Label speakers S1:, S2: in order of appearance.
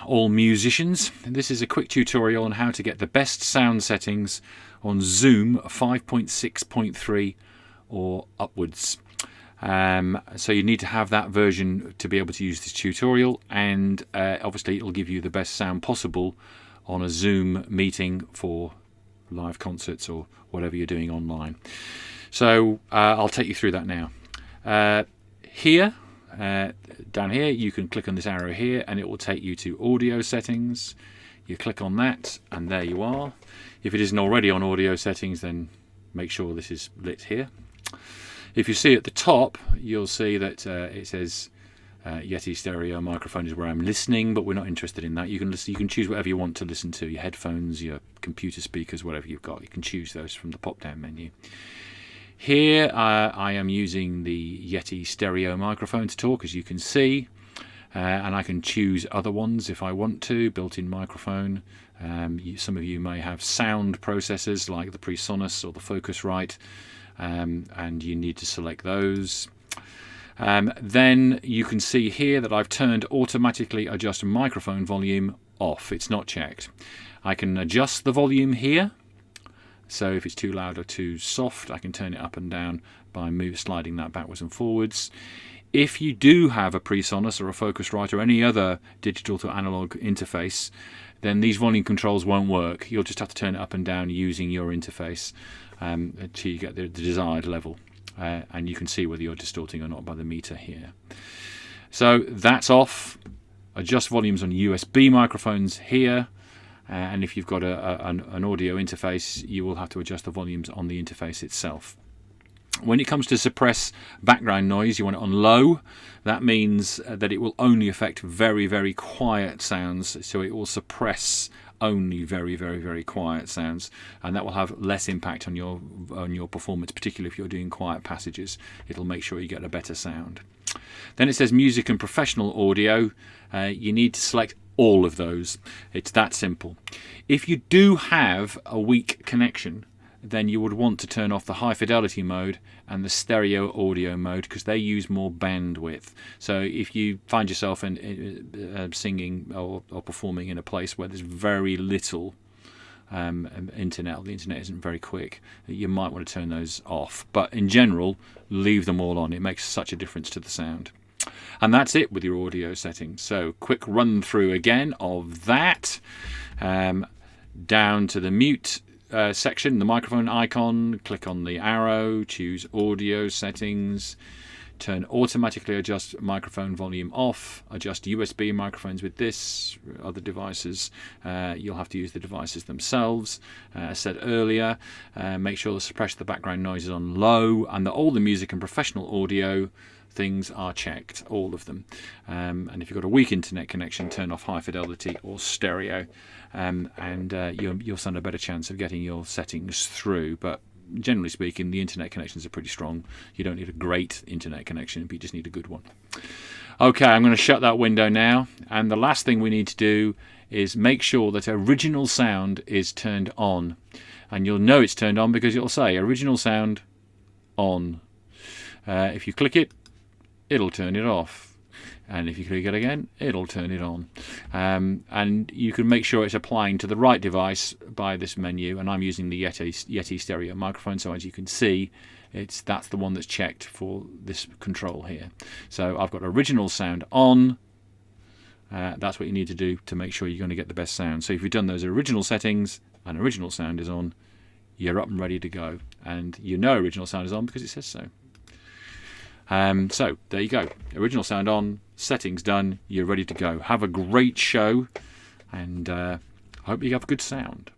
S1: all musicians. This is a quick tutorial on how to get the best sound settings on Zoom 5.6.3 or upwards. So you need to have that version to be able to use this tutorial, and obviously it'll give you the best sound possible on a Zoom meeting for live concerts or whatever you're doing online. So I'll take you through that now. Here, down here, you can click on this arrow here and it will take you to audio settings. You click on that and there you are. If it isn't already on audio settings, then make sure this is lit here. If you see at the top, you'll see that it says Yeti stereo microphone is where I'm listening, but we're not interested in that. You can listen, you can choose whatever you want to listen to, your headphones, your computer speakers, whatever you've got. You can choose those from the pop-down menu. Here I am using the Yeti stereo microphone to talk, as you can see, and I can choose other ones if I want to, built-in microphone. Some of you may have sound processors like the PreSonus or the Focusrite, and you need to select those. Then you can see here that I've turned automatically adjust microphone volume off. It's not checked. I can adjust the volume here, so if it's too loud or too soft I can turn it up and down by sliding that backwards and forwards. If you do have a PreSonus or a Focusrite or any other digital to analog interface, then these volume controls won't work. You'll just have to turn it up and down using your interface until you get the desired level. And you can see whether you're distorting or not by the meter here. So that's off. Adjust volumes on USB microphones here, and if you've got an audio interface, you will have to adjust the volumes on the interface itself. When it comes to suppress background noise, you want it on low. That means that it will only affect very, very quiet sounds, so it will suppress only very, very, very quiet sounds, and that will have less impact on your performance, particularly if you're doing quiet passages. It'll make sure you get a better sound. Then it says music and professional audio. You need to select all of those. It's that simple. If you do have a weak connection, then you would want to turn off the high fidelity mode and the stereo audio mode, because they use more bandwidth. So if you find yourself singing or performing in a place where there's very little internet, or the internet isn't very quick, you might want to turn those off. But in general, leave them all on. It makes such a difference to the sound. And that's it with your audio settings. So quick run through again of that. Down to the mute section, the microphone icon, click on the arrow, choose audio settings, turn automatically adjust microphone volume off, adjust USB microphones with this, other devices you'll have to use the devices themselves. As said earlier, make sure to suppress the background noise is on low, and that all the music and professional audio things are checked, all of them. And if you've got a weak internet connection, turn off high fidelity or stereo, and you'll stand a better chance of getting your settings through. But generally speaking, the internet connections are pretty strong. You don't need a great internet connection, but you just need a good one. Okay, I'm going to shut that window now, and the last thing we need to do is make sure that original sound is turned on. And you'll know it's turned on because it'll say original sound on. If you click it, it'll turn it off, and if you click it again, it'll turn it on. And you can make sure it's applying to the right device by this menu, and I'm using the Yeti stereo microphone, so as you can see, that's the one that's checked for this control here. So I've got original sound on. That's what you need to do to make sure you're going to get the best sound. So if you've done those original settings and original sound is on, you're up and ready to go, and you know original sound is on because it says so. So there you go, original sound on, settings done, you're ready to go. Have a great show, and I hope you have good sound.